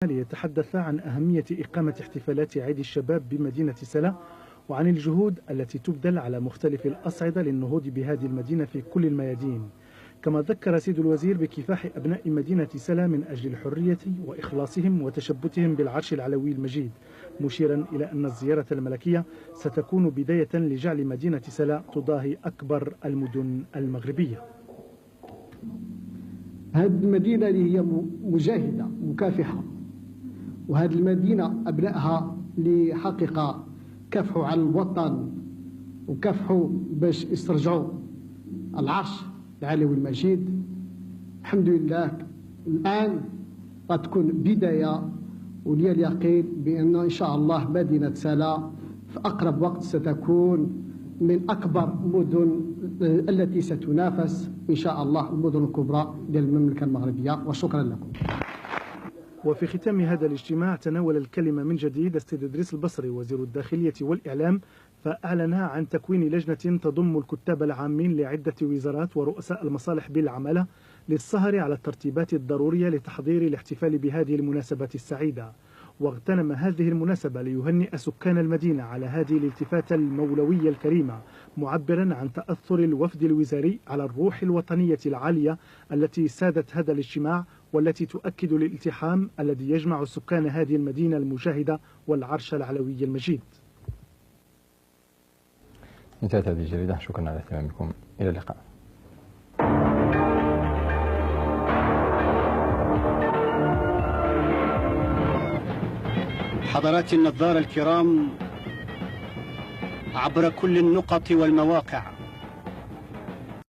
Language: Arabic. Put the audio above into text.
ليتحدث عن أهمية إقامة احتفالات عيد الشباب بمدينة سلا، وعن الجهود التي تبذل على مختلف الأصعدة للنهوض بهذه المدينة في كل الميادين. كما ذكر سيد الوزير بكفاح أبناء مدينة سلا من أجل الحرية وإخلاصهم وتشبثهم بالعرش العلوي المجيد، مشيرا إلى أن الزيارة الملكية ستكون بداية لجعل مدينة سلا تضاهي أكبر المدن المغربية. هذه المدينة اللي هي مجاهدة مكافحة، وهذه المدينة أبنائها اللي حقيقة كافحوا على الوطن وكافحوا باش يسترجعوا العرش العلوي المجيد. الحمد لله الآن غتكون بداية، ولي اليقين بأن إن شاء الله مدينة سلا في أقرب وقت ستكون من أكبر مدن التي ستنافس إن شاء الله المدن الكبرى ديال المملكة المغربية. وشكرا لكم. وفي ختام هذا الاجتماع تناول الكلمة من جديد السيد إدريس البصري وزير الداخلية والإعلام، فأعلن عن تكوين لجنة تضم الكتاب العامين لعدة وزارات ورؤساء المصالح بالعمالة للسهر على الترتيبات الضرورية لتحضير الاحتفال بهذه المناسبة السعيدة. واغتنم هذه المناسبة ليهنئ سكان المدينة على هذه الالتفاتة المولوية الكريمة، معبرا عن تأثر الوفد الوزاري على الروح الوطنية العالية التي سادت هذا الاجتماع، والتي تؤكد الالتحام الذي يجمع سكان هذه المدينة المجاهدة والعرش العلوي المجيد. انتهت هذه الجريدة، شكرا على اهتمامكم، إلى اللقاء. حضرات النظار الكرام عبر كل النقط والمواقع،